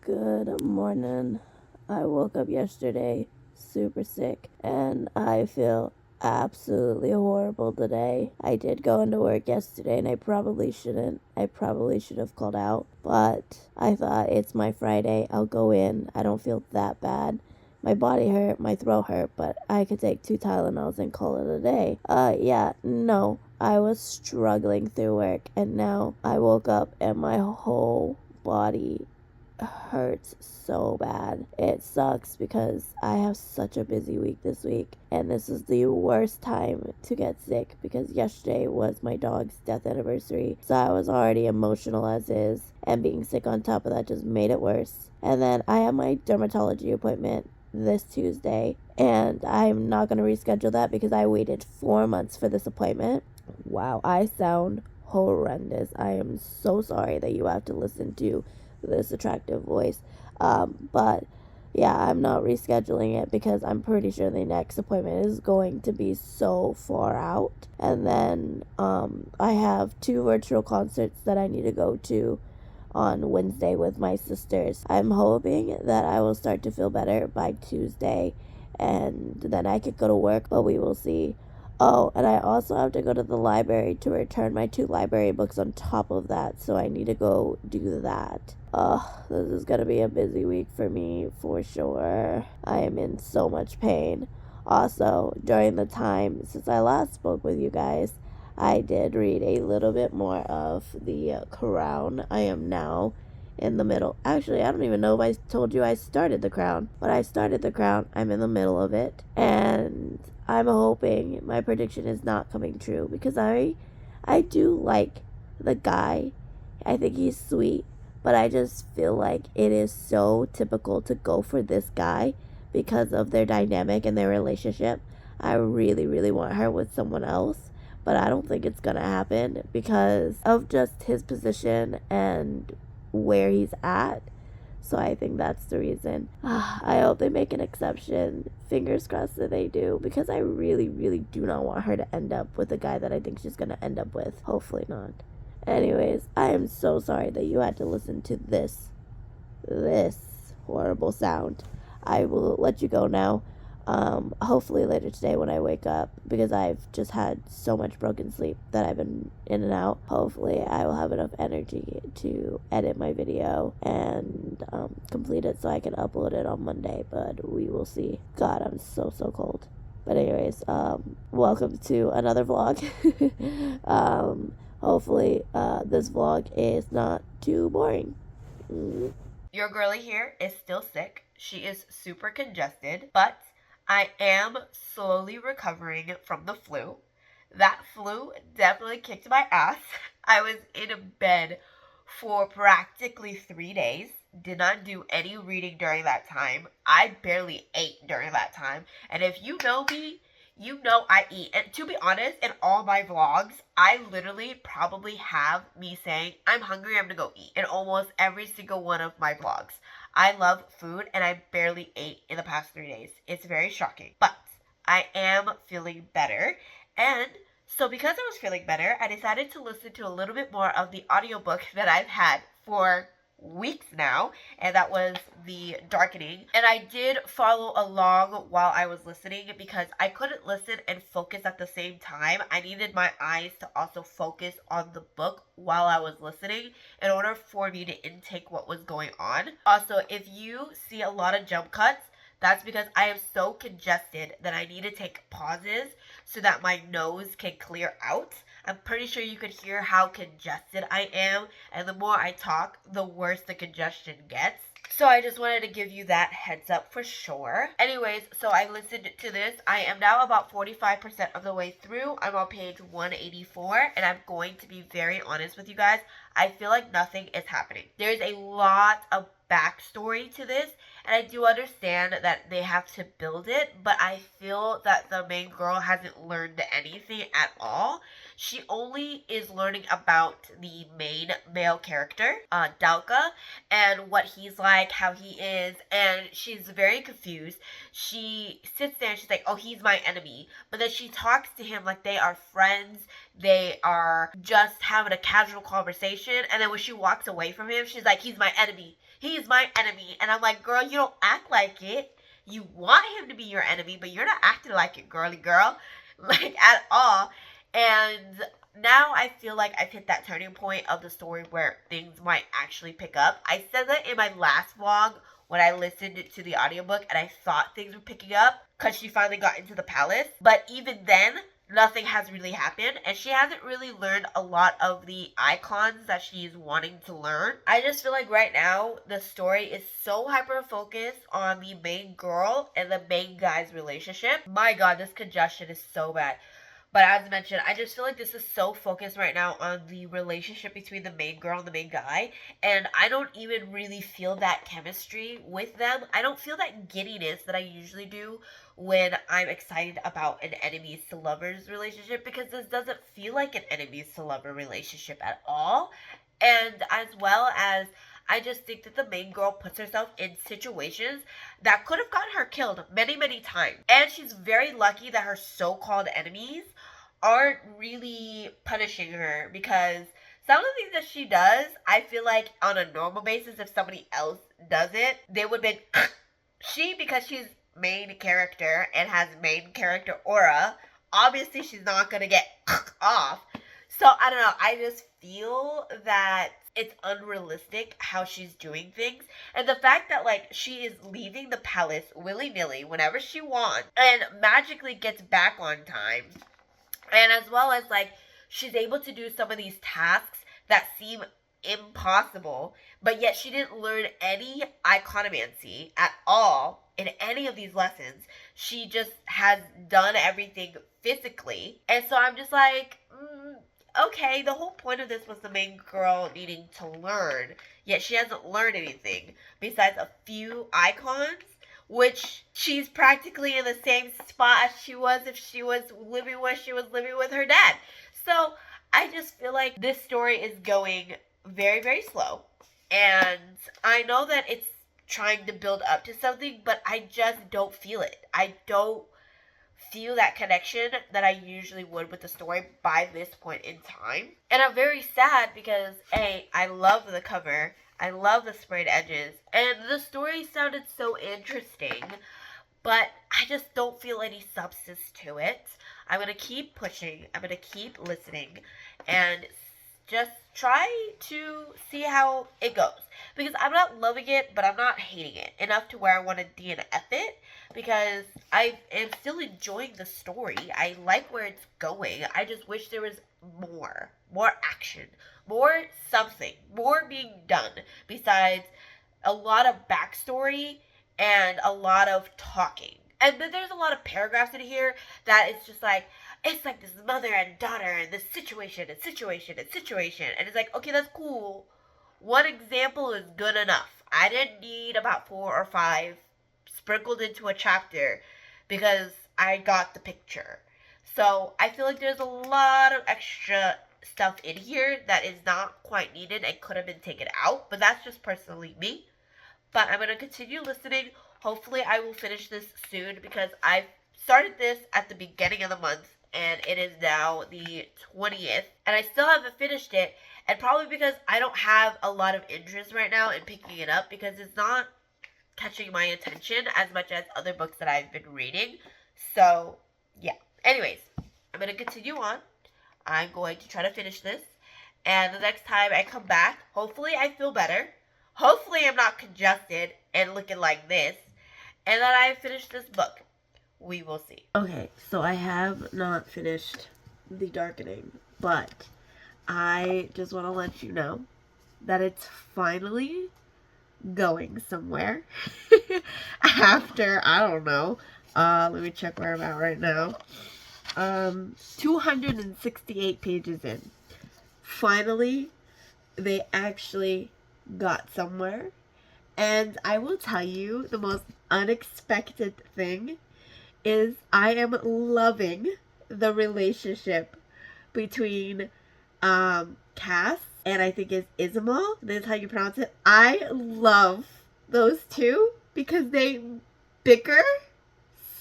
Good morning. I woke up yesterday super sick and I feel absolutely horrible today. I did go into work yesterday and I probably shouldn't. I probably should have called out, but I thought it's my Friday. I'll go in. I don't feel that bad. My body hurt, my throat hurt, but I could take 2 Tylenols and call it a day. No. I was struggling through work and now I woke up and my whole body hurts so bad. It sucks because I have such a busy week this week, and this is the worst time to get sick because yesterday was my dog's death anniversary, so I was already emotional as is, and being sick on top of that just made it worse. And then I have my dermatology appointment this Tuesday, and I'm not going to reschedule that because I waited 4 months for this appointment. Wow, I sound horrendous. I am so sorry that you have to listen to this attractive voice. But yeah, I'm not rescheduling it because I'm pretty sure the next appointment is going to be so far out. And then I have 2 virtual concerts that I need to go to on Wednesday with my sisters. I'm hoping that I will start to feel better by Tuesday and then I could go to work, but we will see. Oh, and I also have to go to the library to return my 2 library books on top of that, so I need to go do that. This is gonna be a busy week for me for sure. I am in so much pain. Also, during the time since I last spoke with you guys, I did read a little bit more of the Crown. I am now in the middle. Actually, I don't even know if I told you I started the Crown, but I started the Crown. I'm in the middle of it, and I'm hoping my prediction is not coming true because I do like the guy. I think he's sweet, but I just feel like it is so typical to go for this guy because of their dynamic and their relationship. I really, really want her with someone else, but I don't think it's gonna happen because of just his position and where he's at. So I think that's the reason. I hope they make an exception. Fingers crossed that they do, because I really, really do not want her to end up with a guy that I think she's gonna end up with. Hopefully not. Anyways, I am so sorry that you had to listen to this horrible sound. I will let you go now. Hopefully later today when I wake up, because I've just had so much broken sleep that I've been in and out. Hopefully I will have enough energy to edit my video and complete it so I can upload it on Monday, but we will see. God, I'm so cold. But anyways, welcome to another vlog. Hopefully this vlog is not too boring. Your girly here is still sick. She is super congested, but I am slowly recovering from the flu. That flu definitely kicked my ass. I was in bed for practically 3 days. Did not do any reading during that time. I barely ate during that time. And if you know me, you know I eat. And to be honest, in all my vlogs, I literally probably have me saying, I'm hungry, I'm gonna go eat, in almost every single one of my vlogs. I love food and I barely ate in the past 3 days. It's very shocking. But I am feeling better. And so because I was feeling better, I decided to listen to a little bit more of the audiobook that I've had for weeks now, and that was The Darkening. And I did follow along while I was listening because I couldn't listen and focus at the same time. I needed my eyes to also focus on the book while I was listening in order for me to intake what was going on. Also, if you see a lot of jump cuts, that's because I am so congested that I need to take pauses so that my nose can clear out. I'm pretty sure you could hear how congested I am, and the more I talk, the worse the congestion gets. So I just wanted to give you that heads up for sure. Anyways, so I listened to this. I am now about 45% of the way through. I'm on page 184, and I'm going to be very honest with you guys. I feel like nothing is happening. There's a lot of backstory to this, and I do understand that they have to build it, but I feel that the main girl hasn't learned anything at all. She only is learning about the main male character, Dalka, and what he's like, how he is, and she's very confused. She sits there and she's like, oh, he's my enemy. But then she talks to him like they are friends, they are just having a casual conversation, and then when she walks away from him, she's like, he's my enemy. He's my enemy. And I'm like, girl, you don't act like it. You want him to be your enemy, but you're not acting like it, girly girl. Like, at all. And now I feel like I've hit that turning point of the story where things might actually pick up. I said that in my last vlog when I listened to the audiobook and I thought things were picking up because she finally got into the palace. But even then, nothing has really happened, and she hasn't really learned a lot of the icons that she's wanting to learn. I just feel like right now the story is so hyper focused on the main girl and the main guy's relationship. My god, this congestion is so bad. But as mentioned, I just feel like this is so focused right now on the relationship between the main girl and the main guy. And I don't even really feel that chemistry with them. I don't feel that giddiness that I usually do when I'm excited about an enemies to lovers relationship, because this doesn't feel like an enemies to lover relationship at all. And as well as I just think that the main girl puts herself in situations that could have gotten her killed many, many times. And she's very lucky that her so-called enemies aren't really punishing her, because some of the things that she does, I feel like on a normal basis, if somebody else does it, they would be she, because she's main character and has main character aura, obviously she's not gonna get off. So I don't know, I just feel that it's unrealistic how she's doing things, and the fact that like she is leaving the palace willy-nilly whenever she wants and magically gets back on time, and as well as like she's able to do some of these tasks that seem impossible, but yet she didn't learn any iconomancy at all in any of these lessons. She just has done everything physically. And so I'm just like, okay, the whole point of this was the main girl needing to learn, yet she hasn't learned anything besides a few icons, which she's practically in the same spot as she was if she was living where she was living with her dad. So I just feel like this story is going very, very slow. And I know that it's trying to build up to something, but I just don't feel it. I don't feel that connection that I usually would with the story by this point in time. And I'm very sad because A, I love the cover. I love the sprayed edges. And the story sounded so interesting, but I just don't feel any substance to it. I'm going to keep pushing. I'm going to keep listening and just try to see how it goes. Because I'm not loving it, but I'm not hating it enough to where I want to DNF it, because I am still enjoying the story. I like where it's going. I just wish there was more action, more something, more being done besides a lot of backstory and a lot of talking. And then there's a lot of paragraphs in here that it's just like, it's like this mother and daughter and this situation and situation and situation. And it's like, okay, that's cool. One example is good enough. I didn't need about 4 or 5 sprinkled into a chapter because I got the picture. So I feel like there's a lot of extra stuff in here that is not quite needed and could have been taken out. But that's just personally me. But I'm going to continue listening. Hopefully I will finish this soon, because I started this at the beginning of the month and it is now the 20th and I still haven't finished it, and probably because I don't have a lot of interest right now in picking it up because it's not catching my attention as much as other books that I've been reading. So yeah, anyways, I'm going to continue on. I'm going to try to finish this, and the next time I come back, hopefully I feel better. Hopefully I'm not congested and looking like this, and that I finish this book. We will see. Okay, so I have not finished The Darkening, but I just want to let you know that it's finally going somewhere. After, I don't know, let me check where I'm at right now. 268 pages in. Finally, they actually got somewhere. And I will tell you, the most unexpected thing is I am loving the relationship between Cass and I think it's Isabel. That's how you pronounce it. I love those two because they bicker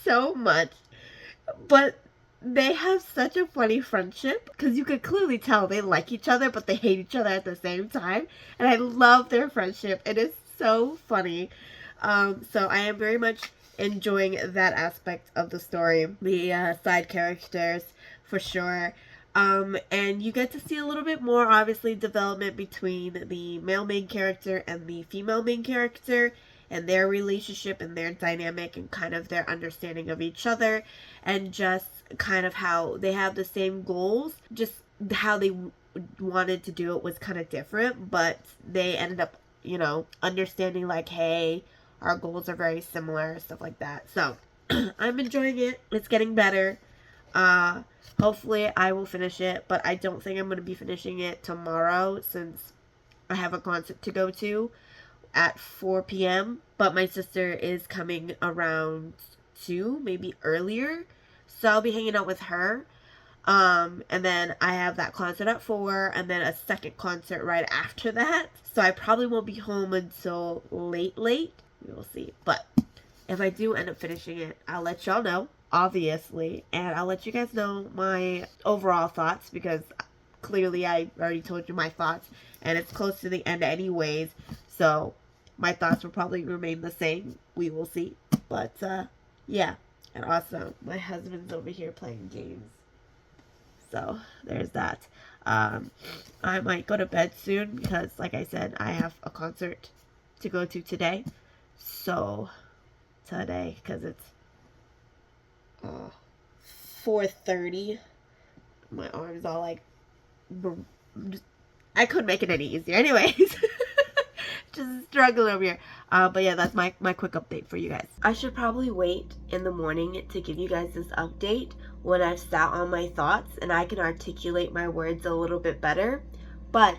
so much, but they have such a funny friendship because you could clearly tell they like each other, but they hate each other at the same time. And I love their friendship. It is so funny. So I am very much enjoying that aspect of the story, the side characters for sure. And you get to see a little bit more, obviously, development between the male main character and the female main character, and their relationship and their dynamic and kind of their understanding of each other, and just kind of how they have the same goals, just how they wanted to do it was kind of different, but they ended up, understanding like, hey, our goals are very similar, stuff like that. So I'm enjoying it. It's getting better. Hopefully I will finish it, but I don't think I'm going to be finishing it tomorrow since I have a concert to go to at 4 p.m. But my sister is coming around 2, maybe earlier. So I'll be hanging out with her. And then I have that concert at 4, and then a second concert right after that. So I probably won't be home until late. We will see. But if I do end up finishing it, I'll let y'all know, obviously. And I'll let you guys know my overall thoughts, because clearly I already told you my thoughts. And it's close to the end anyways. So my thoughts will probably remain the same. We will see. But, yeah. And also, my husband's over here playing games. So, there's that. I might go to bed soon because, like I said, I have a concert to go to today. So, today, because it's 4:30. My arm's all like... I couldn't make it any easier. Anyways. Just struggling over here. But yeah, that's my quick update for you guys. I should probably wait in the morning to give you guys this update when I've sat on my thoughts and I can articulate my words a little bit better. But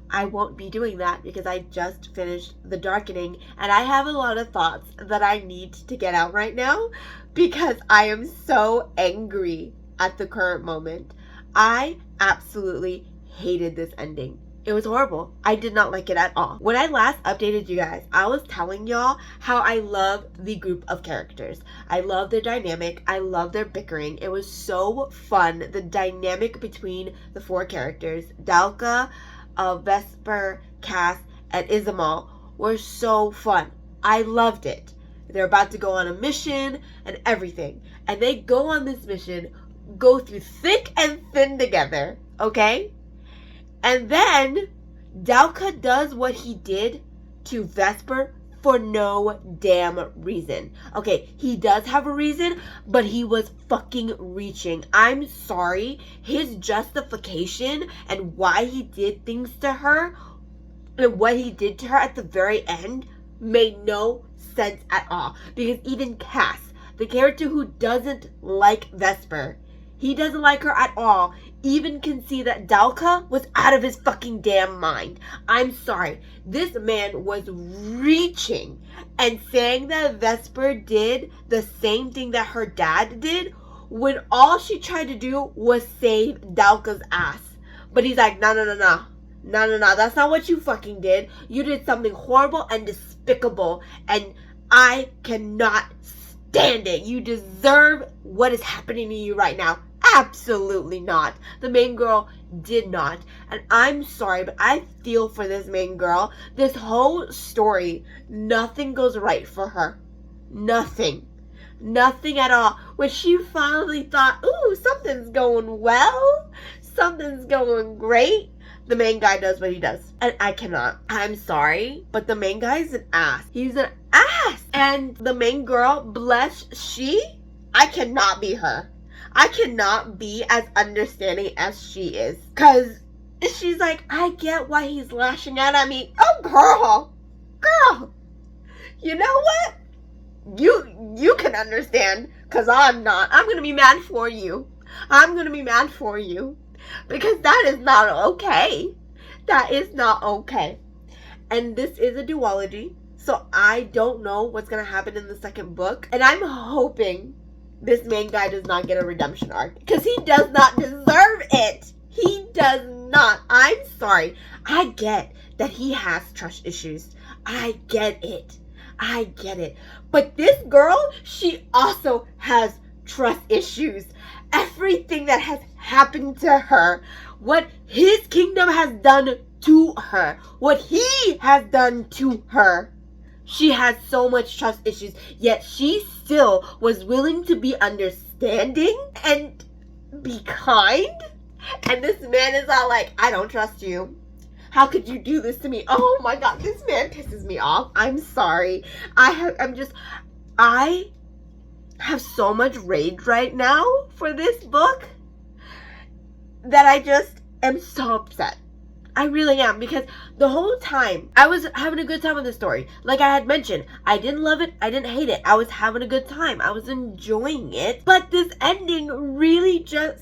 I won't be doing that because I just finished The Darkening and I have a lot of thoughts that I need to get out right now because I am so angry at the current moment. I absolutely hated this ending. It was horrible. I did not like it at all. When I last updated you guys, I was telling y'all how I love the group of characters. I love their dynamic. I love their bickering. It was so fun. The dynamic between the 4 characters, Dalka, Vesper, Cass, and Isabel, were so fun. I loved it. They're about to go on a mission and everything. And they go on this mission, go through thick and thin together, okay? And then Dalka does what he did to Vesper for no damn reason. Okay, he does have a reason, but he was fucking reaching. I'm sorry. His justification and why he did things to her and what he did to her at the very end made no sense at all. Because even Cass, the character who doesn't like Vesper, he doesn't like her at all, even can see that Dalka was out of his fucking damn mind. I'm sorry. This man was reaching and saying that Vesper did the same thing that her dad did when all she tried to do was save Dalka's ass. But he's like, no. That's not what you fucking did. You did something horrible and despicable, and I cannot stand it. You deserve what is happening to you right now. Absolutely not. The main girl did not. And I'm sorry, but I feel for this main girl. This whole story, nothing goes right for her. Nothing. Nothing at all. When she finally thought, ooh, something's going well, something's going great, the main guy does what he does. And I cannot. I'm sorry, but the main guy is an ass. He's an ass. And the main girl, bless I cannot be her. I cannot be as understanding as she is. Because she's like, I get why he's lashing out at me. Oh, girl. You know what? You can understand. Because I'm not. I'm going to be mad for you. I'm going to be mad for you. Because that is not okay. That is not okay. And this is a duology. So I don't know what's going to happen in the second book. And I'm hoping this main guy does not get a redemption arc. Because he does not deserve it. He does not. I'm sorry. I get that he has trust issues. I get it. But this girl, she also has trust issues. Everything that has happened to her, what his kingdom has done to her, what he has done to her, She had so much trust issues, yet she still was willing to be understanding and be kind. And this man is all like, I don't trust you. How could you do this to me? Oh my god, this man pisses me off. I'm sorry. I have so much rage right now for this book that I just am so upset. I really am, because the whole time I was having a good time with the story. Like I had mentioned, I didn't love it, I didn't hate it. I was having a good time. I was enjoying it. But this ending really just,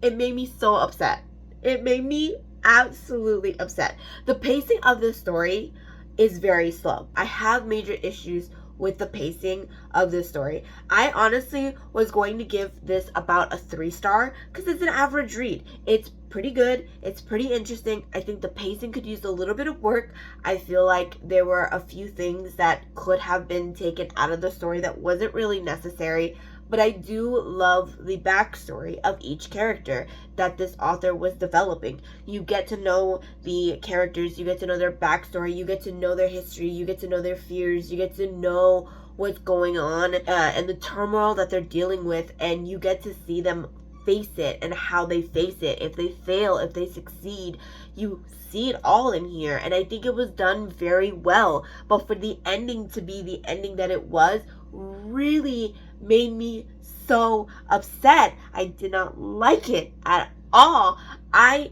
it made me so upset. It made me absolutely upset. The pacing of this story is very slow. I have major issues with the pacing of this story. I honestly was going to give this about a 3-star because it's an average read. It's pretty good. It's pretty interesting. I think the pacing could use a little bit of work. I feel like there were a few things that could have been taken out of the story that wasn't really necessary. But I do love the backstory of each character that this author was developing. You get to know the characters, you get to know their backstory, you get to know their history, you get to know their fears, you get to know what's going on and the turmoil that they're dealing with, and you get to see them face it and how they face it. If they fail, if they succeed, you see it all in here. And I think it was done very well. But for the ending to be the ending that it was really made me so upset. I did not like it at all. I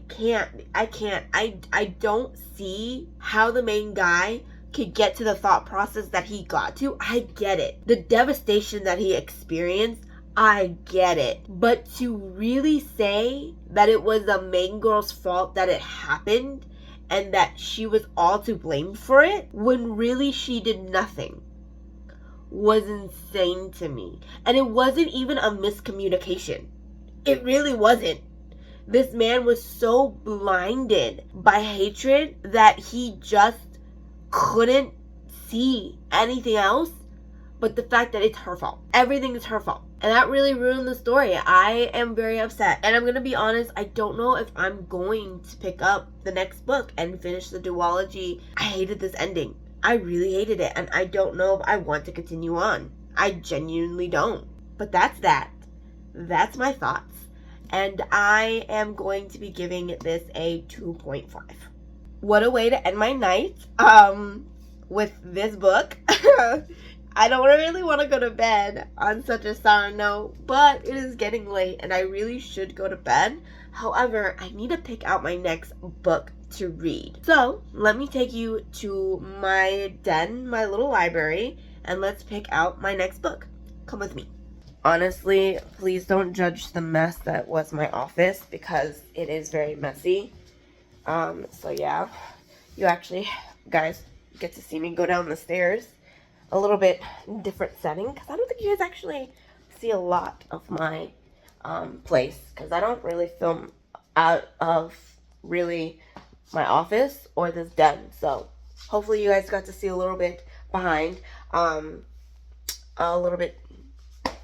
don't see how the main guy could get to the thought process that he got to. I get it. The devastation that he experienced, I get it. But to really say that it was the main girl's fault that it happened and that she was all to blame for it, when really she did nothing, was insane to me. And it wasn't even a miscommunication. It really wasn't. This man was so blinded by hatred that he just couldn't see anything else but the fact that it's her fault. Everything is her fault. And that really ruined the story. I am very upset. And I'm going to be honest, I don't know if I'm going to pick up the next book and finish the duology. I hated this ending. I really hated it. And I don't know if I want to continue on. I genuinely don't. But that's that. That's my thoughts. And I am going to be giving this a 2.5. What a way to end my night with this book. I don't really want to go to bed on such a sour note, but it is getting late and I really should go to bed. However, I need to pick out my next book to read. So let me take you to my den, my little library, and let's pick out my next book. Come with me. Honestly, please don't judge the mess that was my office because it is very messy. So yeah, you actually, guys, get to see me go down the stairs. A little bit different setting because I don't think you guys actually see a lot of my place because I don't really film out of really my office or this den. So hopefully you guys got to see a little bit behind, a little bit.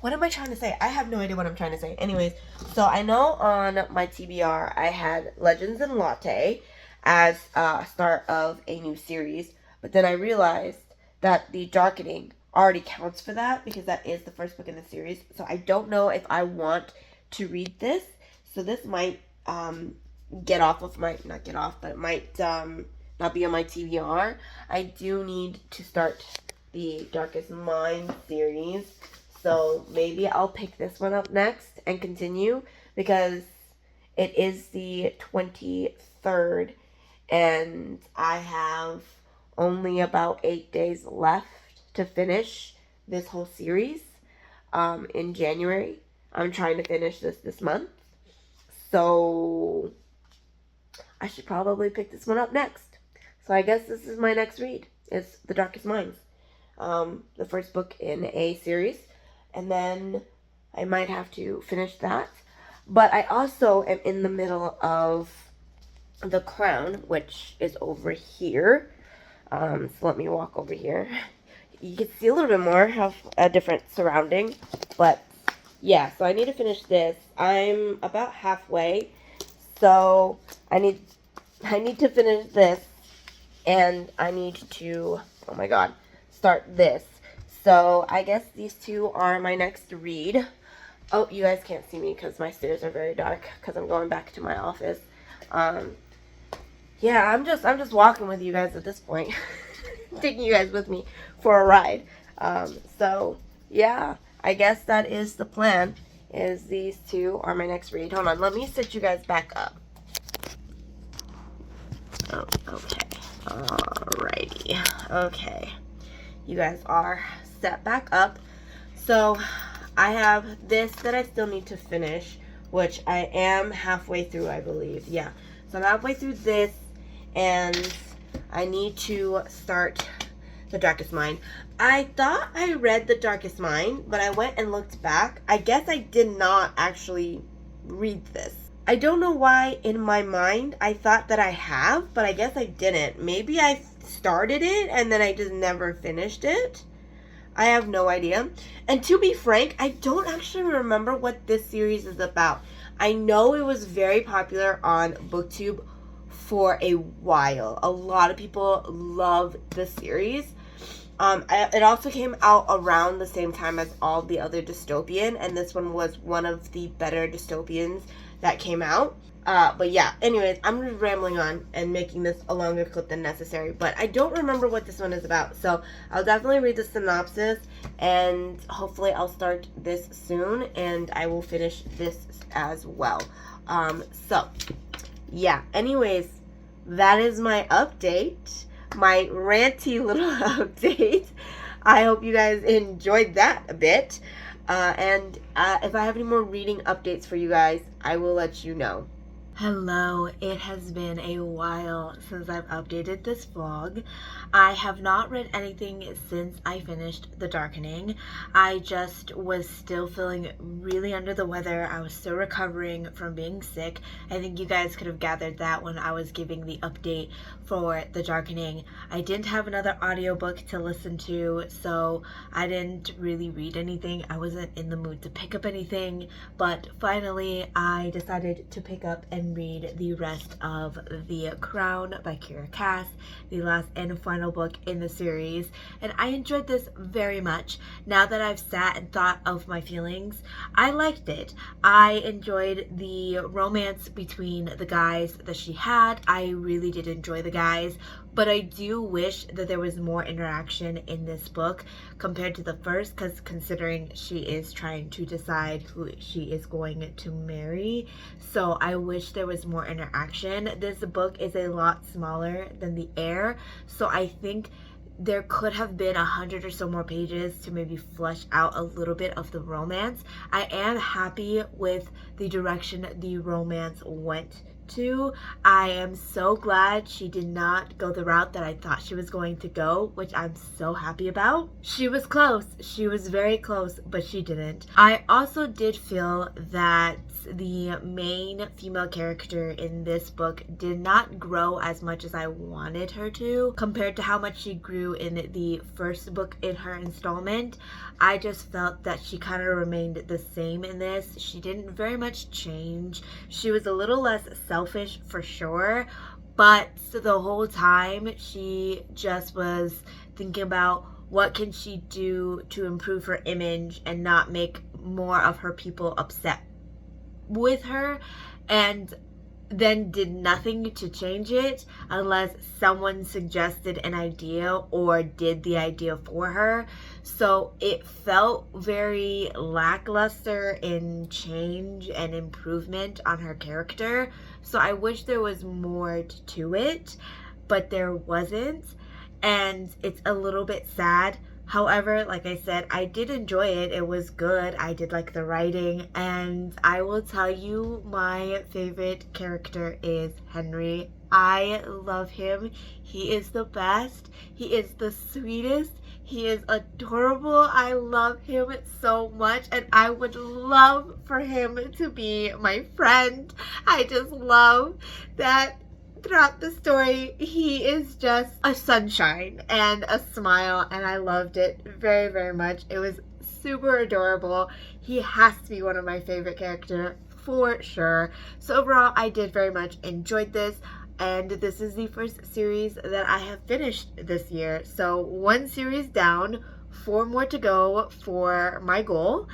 What am I trying to say? I have no idea what I'm trying to say. Anyways, so I know on my TBR I had Legends and Latte as a start of a new series, but then I realized that the darkening already counts for that because that is the first book in the series. So I don't know if I want to read this. So this might get off of my, not get off, but it might not be on my TBR. I do need to start the Darkest Mind series. So maybe I'll pick this one up next and continue because it is the 23rd and I have only about 8 days left to finish this whole series in January. I'm trying to finish this month. So I should probably pick this one up next. So I guess this is my next read. It's The Darkest Minds. The first book in a series. And then I might have to finish that. But I also am in the middle of The Crown, which is over here. So let me walk over here. You can see a little bit more of a different surrounding. But yeah, so I need to finish this. I'm about halfway. So I need to finish this. And I need to oh my god, start this. So I guess these two are my next read. Oh, you guys can't see me because my stairs are very dark because I'm going back to my office. Yeah, I'm just walking with you guys at this point. Taking you guys with me for a ride. So yeah, I guess that is the plan. Is these two are my next read. Hold on, let me sit you guys back up. Oh, okay. Alrighty. Okay. You guys are set back up. So I have this that I still need to finish, which I am halfway through, I believe. Yeah. So I'm halfway through this, and I need to start The Darkest Mind. I thought I read The Darkest Mind, but I went and looked back. I guess I did not actually read this. I don't know why in my mind I thought that I have, but I guess I didn't. Maybe I started it and then I just never finished it. I have no idea. And to be frank, I don't actually remember what this series is about. I know it was very popular on BookTube for a while. A lot of people love the series. It also came out around the same time as all the other dystopian, and this one was one of the better dystopians that came out. But yeah, anyways, I'm just rambling on and making this a longer clip than necessary, but I don't remember what this one is about, so I'll definitely read the synopsis, and hopefully I'll start this soon, and I will finish this as well. So, yeah, anyways, that is my update, my ranty little update. I hope you guys enjoyed that a bit, and if I have any more reading updates for you guys, I will let you know. Hello, it has been a while since I've updated this vlog. I have not read anything since I finished The Darkening. I just was still feeling really under the weather. I was still recovering from being sick. I think you guys could have gathered that when I was giving the update for The Darkening. I didn't have another audiobook to listen to, so I didn't really read anything. I wasn't in the mood to pick up anything, but finally I decided to pick up and read the rest of The Crown by Kira Cass, the last and final book in the series, and I enjoyed this very much. Now that I've sat and thought of my feelings, I liked it. I enjoyed the romance between the guys that she had. I really did enjoy the guys, but I do wish that there was more interaction in this book compared to the first, because considering she is trying to decide who she is going to marry, so I wish there was more interaction. This book is a lot smaller than The Heir, so I think there could have been 100 or so more pages to maybe flesh out a little bit of the romance. I am happy with the direction the romance went to. I am so glad she did not go the route that I thought she was going to go, which I'm so happy about. She was close. She was very close, but she didn't. I also did feel that the main female character in this book did not grow as much as I wanted her to compared to how much she grew in the first book in her installment. I just felt that she kind of remained the same in this. She didn't very much change. She was a little less selfish for sure, but the whole time she just was thinking about what can she do to improve her image and not make more of her people upset with her, and then did nothing to change it unless someone suggested an idea or did the idea for her. So it felt very lackluster in change and improvement on her character. So I wish there was more to it, but there wasn't, and it's a little bit sad. However, like I said, I did enjoy it. It was good. I did like the writing. And I will tell you, my favorite character is Henry. I love him. He is the best. He is the sweetest. He is adorable. I love him so much. And I would love for him to be my friend. I just love that throughout the story, he is just a sunshine and a smile, and I loved it very, very much. It was super adorable. He has to be one of my favorite characters for sure. So overall, I did very much enjoyed this. and this is the first series that I have finished this year. So one series down, four more to go for my goal.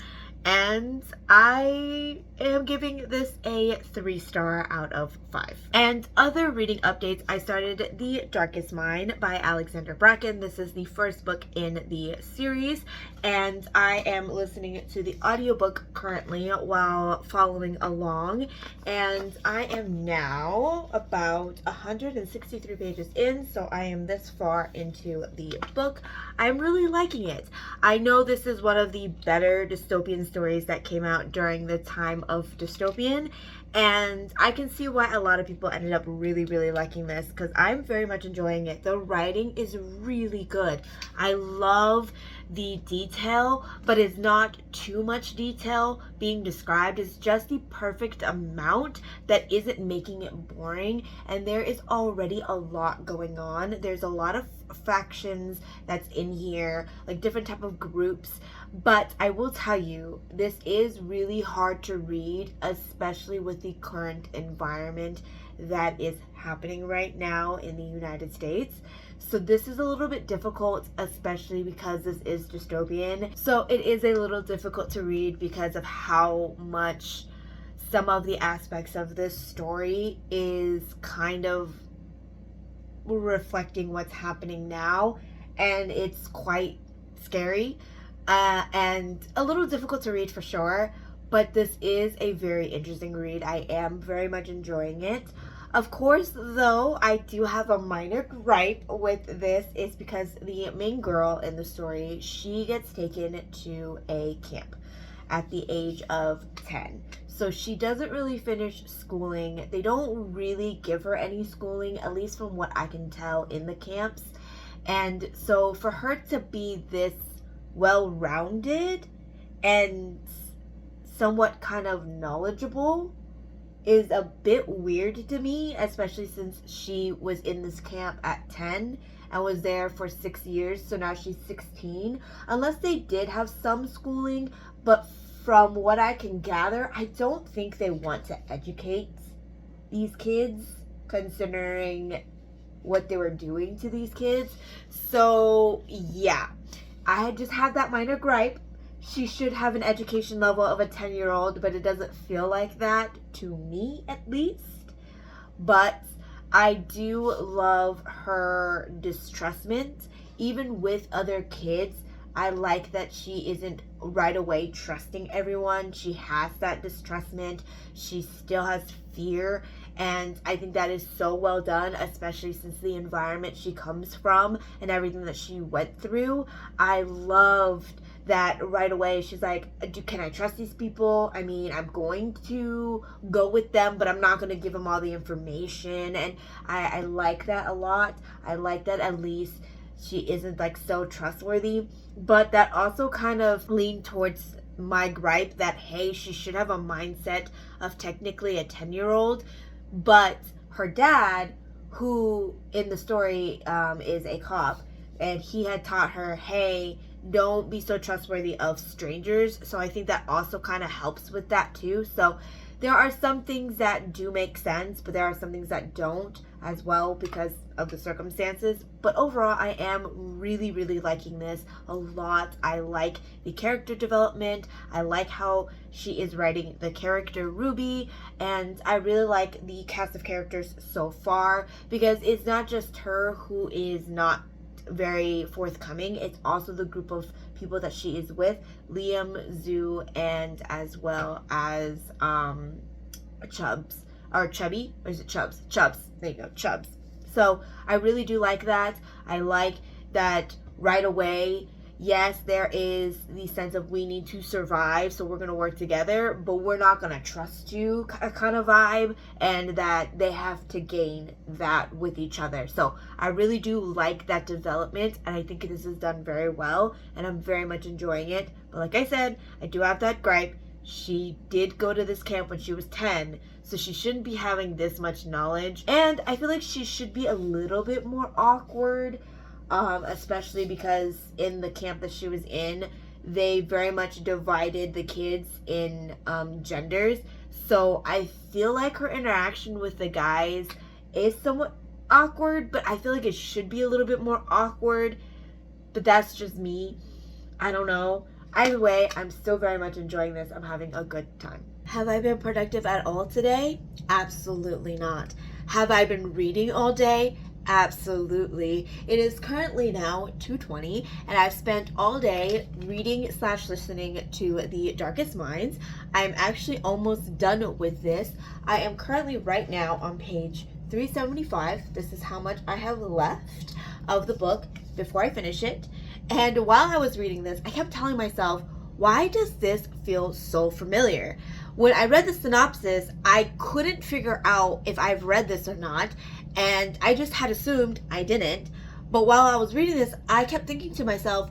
And I am giving this a 3-star out of 5. And other reading updates, I started The Darkest Mind by Alexander Bracken. This is the first book in the series, and I am listening to the audiobook currently while following along. And I am now about 163 pages in, so I am this far into the book. I'm really liking it. I know this is one of the better dystopian stories that came out during the time of dystopian, and I can see why a lot of people ended up really liking this, because I'm very much enjoying it. The writing is really good. I love the detail, but it's not too much detail being described. It's just the perfect amount that isn't making it boring, and there is already a lot going on. There's a lot of factions that's in here, like different type of groups, but I will tell you, this is really hard to read, especially with the current environment that is happening right now in the United States. So this is a little bit difficult, especially because this is dystopian. So it is a little difficult to read because of how much some of the aspects of this story is kind of reflecting what's happening now, and it's quite scary and a little difficult to read for sure, but this is a very interesting read. I am very much enjoying it. Of course, though, I do have a minor gripe with this. Is because the main girl in the story, she gets taken to a camp at the age of 10. So she doesn't really finish schooling. They don't really give her any schooling, at least from what I can tell in the camps. And so for her to be this well-rounded and somewhat kind of knowledgeable is a bit weird to me, especially since she was in this camp at 10 and was there for 6 years, so now she's 16. Unless they did have some schooling, but from what I can gather, I don't think they want to educate these kids, considering what they were doing to these kids. So yeah, I just have that minor gripe. She should have an education level of a 10-year-old, but it doesn't feel like that to me, at least. But I do love her distrustment, even with other kids. I like that she isn't right away trusting everyone. She has that distrustment. She still has fear. And I think that is so well done, especially since the environment she comes from and everything that she went through. I loved that right away. She's like, can I trust these people? I mean, I'm going to go with them, but I'm not going to give them all the information. And I like that a lot. I like that at least she isn't like so trustworthy. But that also kind of leaned towards my gripe that, hey, she should have a mindset of technically a 10-year-old. But her dad, who in the story is a cop, and he had taught her, hey, don't be so trustworthy of strangers. So I think that also kind of helps with that too. So there are some things that do make sense, but there are some things that don't as well because of the circumstances. But overall, I am really liking this a lot. I like the character development. I like how she is writing the character Ruby, and I really like the cast of characters so far, because it's not just her who is not very forthcoming. It's also the group of people that she is with, Liam, Zoo, and as well as Chubbs, or Chubby, or is it Chubbs? Chubbs, there you go, Chubbs. So I really do like that. I like that right away. Yes, there is the sense of we need to survive, so we're going to work together, but we're not going to trust you kind of vibe, and that they have to gain that with each other. So I really do like that development, and I think this is done very well, and I'm very much enjoying it. But like I said, I do have that gripe. She did go to this camp when she was 10, so she shouldn't be having this much knowledge, and I feel like she should be a little bit more awkward. Especially because in the camp that she was in, they very much divided the kids in genders. So I feel like her interaction with the guys is somewhat awkward, but I feel like it should be a little bit more awkward. But that's just me. I don't know. Either way, I'm still very much enjoying this. I'm having a good time. Have I been productive at all today? Absolutely not. Have I been reading all day? Absolutely. It is currently now 2:20 and I've spent all day reading / listening to The Darkest Minds. I'm actually almost done with this. I am currently right now on page 375. This is how much I have left of the book before I finish it. And while I was reading this, I kept telling myself, why does this feel so familiar? When I read the synopsis, I couldn't figure out if I've read this or not, and I just had assumed I didn't. But while I was reading this, I kept thinking to myself,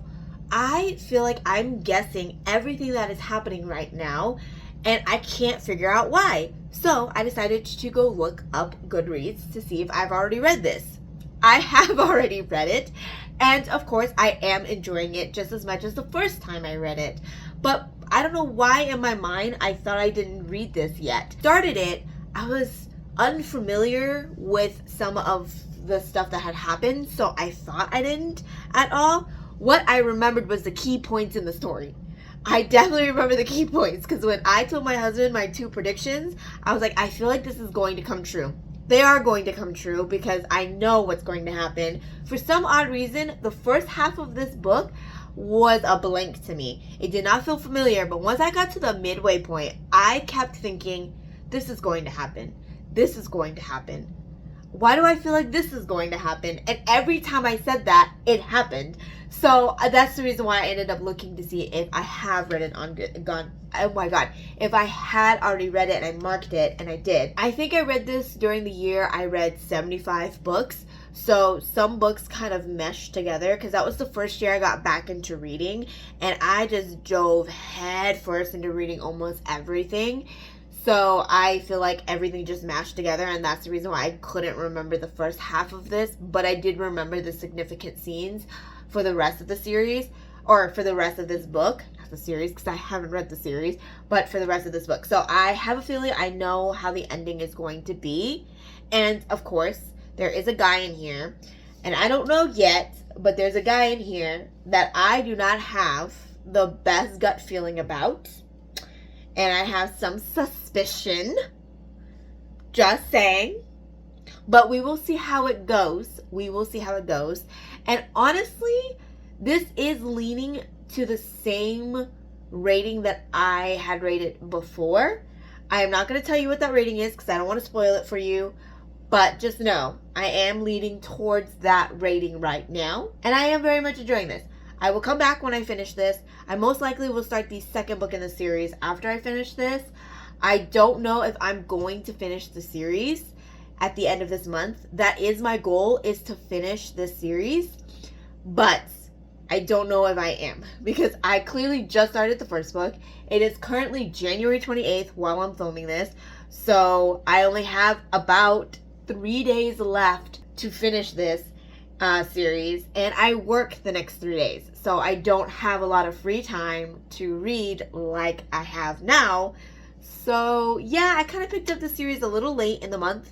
I feel like I'm guessing everything that is happening right now, and I can't figure out why. So I decided to go look up Goodreads to see if I've already read this. I have already read it, and of course I am enjoying it just as much as the first time I read it. But I don't know why in my mind I thought I didn't read this yet. Started it, I was unfamiliar with some of the stuff that had happened, so I thought I didn't at all. What I remembered was the key points in the story. I definitely remember the key points, because when I told my husband my 2 predictions, I was like, I feel like this is going to come true. They are going to come true because I know what's going to happen. For some odd reason, the first half of this book was a blank to me. It did not feel familiar, but once I got to the midway point, I kept thinking, this is going to happen. This is going to happen. Why do I feel like this is going to happen? And every time I said that, it happened. So that's the reason why I ended up looking to see if I have read it on Gone. Oh my god. If I had already read it and I marked it, and I did. I think I read this during the year I read 75 books. So some books kind of meshed together because that was the first year I got back into reading. And I just dove headfirst into reading almost everything. So I feel like everything just mashed together, and that's the reason why I couldn't remember the first half of this, but I did remember the significant scenes for the rest of the series, or for the rest of this book, not the series, because I haven't read the series, but for the rest of this book. So I have a feeling I know how the ending is going to be, and of course, there is a guy in here, and I don't know yet, but there's a guy in here that I do not have the best gut feeling about. And I have some suspicion. Just saying. But we will see how it goes. We will see how it goes. And honestly, this is leaning to the same rating that I had rated before. I am not going to tell you what that rating is because I don't want to spoil it for you. But just know, I am leaning towards that rating right now. And I am very much enjoying this. I will come back when I finish this. I most likely will start the second book in the series after I finish this. I don't know if I'm going to finish the series at the end of this month. That is my goal, is to finish this series. But I don't know if I am, because I clearly just started the first book. It is currently January 28th while I'm filming this. So I only have about 3 days left to finish this series, and I work the next 3 days, so I don't have a lot of free time to read like I have now. So yeah, I kind of picked up the series a little late in the month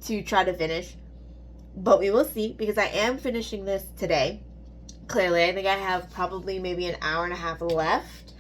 to try to finish, but we will see, because I am finishing this today. Clearly, I think I have probably maybe an hour and a half left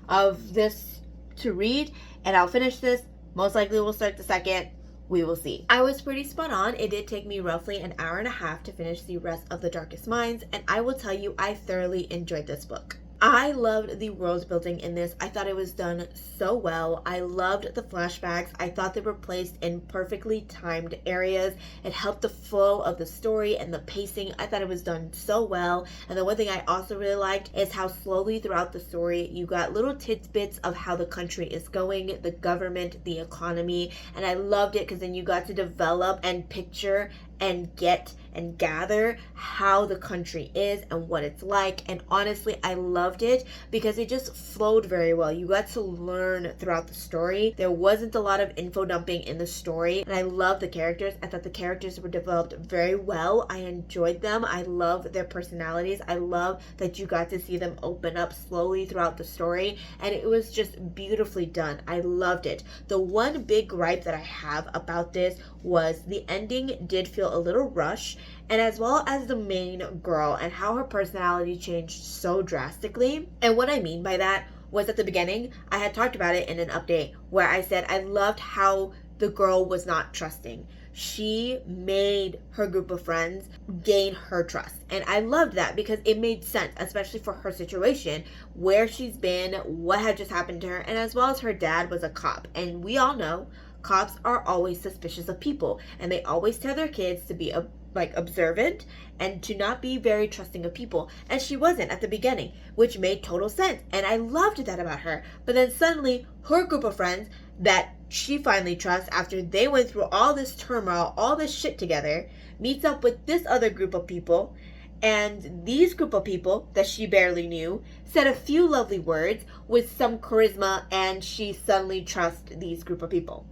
of this to read, and I'll finish this. Most likely we'll start the second. We will see. I was pretty spot on. It did take me roughly an hour and a half to finish the rest of The Darkest Minds, and I will tell you, I thoroughly enjoyed this book. I loved the world building in this. I thought it was done so well. I loved the flashbacks. I thought they were placed in perfectly timed areas. It helped the flow of the story and the pacing. I thought it was done so well. And the one thing I also really liked is how slowly throughout the story you got little tidbits of how the country is going, the government, the economy. And I loved it because then you got to develop and picture and get and gather how the country is and what it's like. And honestly, I loved it because it just flowed very well. You got to learn throughout the story. There wasn't a lot of info dumping in the story, and I love the characters. I thought the characters were developed very well. I enjoyed them. I love their personalities. I love that you got to see them open up slowly throughout the story, and it was just beautifully done. I loved it. The one big gripe that I have about this was the ending did feel a little rushed, and as well as the main girl and how her personality changed so drastically. And what I mean by that was, at the beginning, I had talked about it in an update where I said I loved how the girl was not trusting. She made her group of friends gain her trust. And I loved that because it made sense, especially for her situation, where she's been, what had just happened to her, and as well as her dad was a cop. And we all know cops are always suspicious of people, and they always tell their kids to be observant and to not be very trusting of people. And she wasn't at the beginning, which made total sense. And I loved that about her. But then suddenly her group of friends that she finally trusts, after they went through all this turmoil, all this shit together, meets up with this other group of people. And these group of people that she barely knew said a few lovely words with some charisma, and she suddenly trusts these group of people.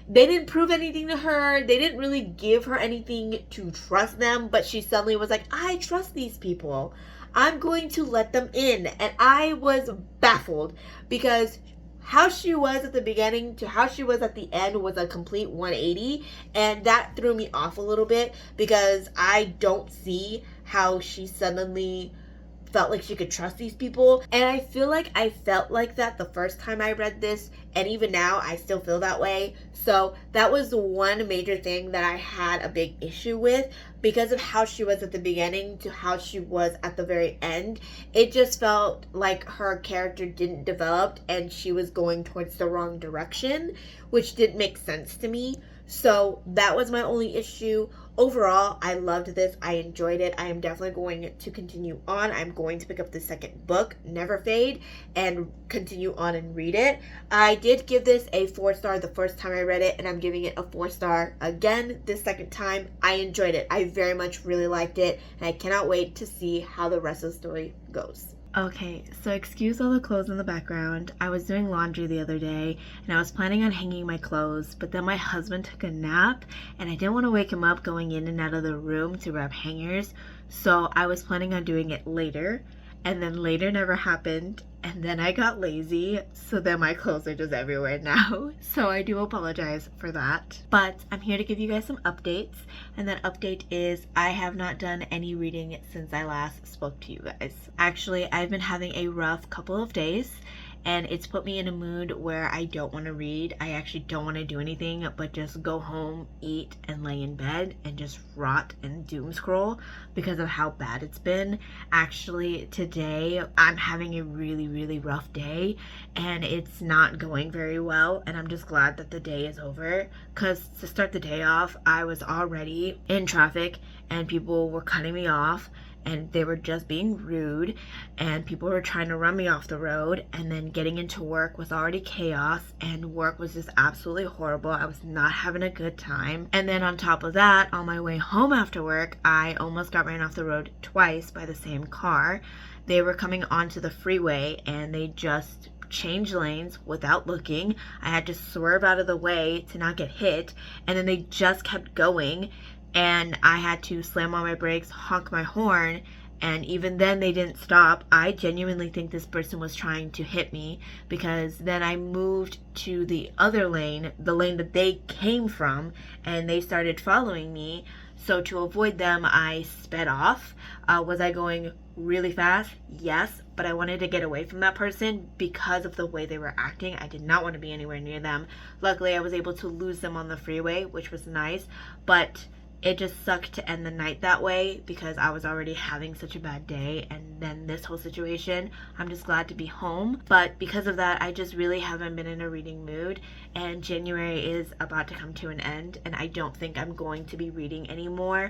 They didn't prove anything to her. They didn't really give her anything to trust them, but she suddenly was like, I trust these people. I'm going to let them in. And I was baffled because how she was at the beginning to how she was at the end was a complete 180. And that threw me off a little bit because I don't see how she suddenly felt like she could trust these people. And I feel like I felt like that the first time I read this, and even now I still feel that way. So that was the one major thing that I had a big issue with because of how she was at the beginning to how she was at the very end. It just felt like her character didn't develop and she was going towards the wrong direction, which didn't make sense to me. So that was my only issue. Overall, I loved this. I enjoyed it. I am definitely going to continue on. I'm going to pick up the second book, Never Fade, and continue on and read it. I did give this a 4-star the first time I read it, and I'm giving it a 4-star again this second time. I enjoyed it. I very much really liked it, and I cannot wait to see how the rest of the story goes. Okay, so excuse all the clothes in the background. I was doing laundry the other day and I was planning on hanging my clothes, but then my husband took a nap and I didn't want to wake him up going in and out of the room to grab hangers, so I was planning on doing it later. And then later never happened, and then I got lazy, so then my clothes are just everywhere now. So I do apologize for that. But I'm here to give you guys some updates, and that update is I have not done any reading since I last spoke to you guys. Actually, I've been having a rough couple of days, and it's put me in a mood where I don't want to read. I actually don't want to do anything but just go home, eat, and lay in bed and just rot and doom scroll because of how bad it's been. Actually, today I'm having a really rough day and it's not going very well, and I'm just glad that the day is over because to start the day off, I was already in traffic and people were cutting me off. And they were just being rude, and people were trying to run me off the road, and then getting into work was already chaos, and work was just absolutely horrible. I was not having a good time. And then on top of that, on my way home after work, I almost got ran off the road twice by the same car. They were coming onto the freeway and they just changed lanes without looking. I had to swerve out of the way to not get hit, and then they just kept going. And I had to slam on my brakes, honk my horn, and even then they didn't stop. I genuinely think this person was trying to hit me because then I moved to the other lane, the lane that they came from, and they started following me. So to avoid them, I sped off. Was I going really fast? Yes, but I wanted to get away from that person because of the way they were acting. I did not want to be anywhere near them. Luckily, I was able to lose them on the freeway, which was nice, but it just sucked to end the night that way because I was already having such a bad day, and then this whole situation. I'm just glad to be home, but because of that, I just really haven't been in a reading mood, and January is about to come to an end, and I don't think I'm going to be reading anymore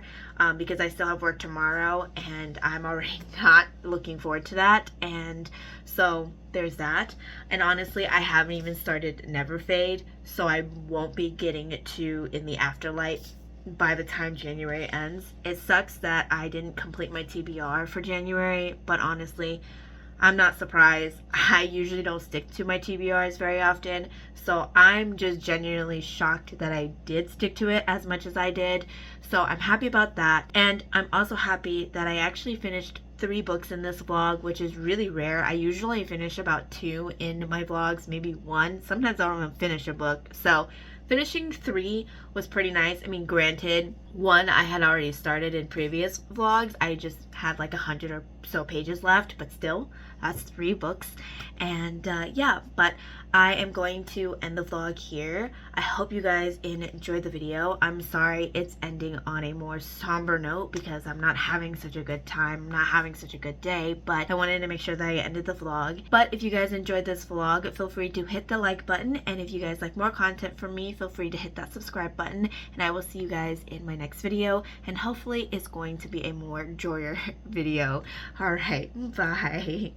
because I still have work tomorrow, and I'm already not looking forward to that, and so there's that. And honestly, I haven't even started Never Fade, so I won't be getting to In the Afterlife by the time January ends. It sucks that I didn't complete my TBR for January, but honestly, I'm not surprised. I usually don't stick to my TBRs very often, so I'm just genuinely shocked that I did stick to it as much as I did. So I'm happy about that. And I'm also happy that I actually finished 3 books in this vlog, which is really rare. I usually finish about 2 in my vlogs, maybe 1. Sometimes I don't even finish a book. So finishing 3 was pretty nice. I mean, granted, 1 I had already started in previous vlogs. I just had like 100 or so pages left, but still, that's 3 books. And yeah, but I am going to end the vlog here. I hope you guys enjoyed the video. I'm sorry it's ending on a more somber note because I'm not having such a good time, not having such a good day, but I wanted to make sure that I ended the vlog. But if you guys enjoyed this vlog, feel free to hit the like button, and if you guys like more content from me, feel free to hit that subscribe button, and I will see you guys in my next video, and hopefully it's going to be a more joyer video. Alright, bye.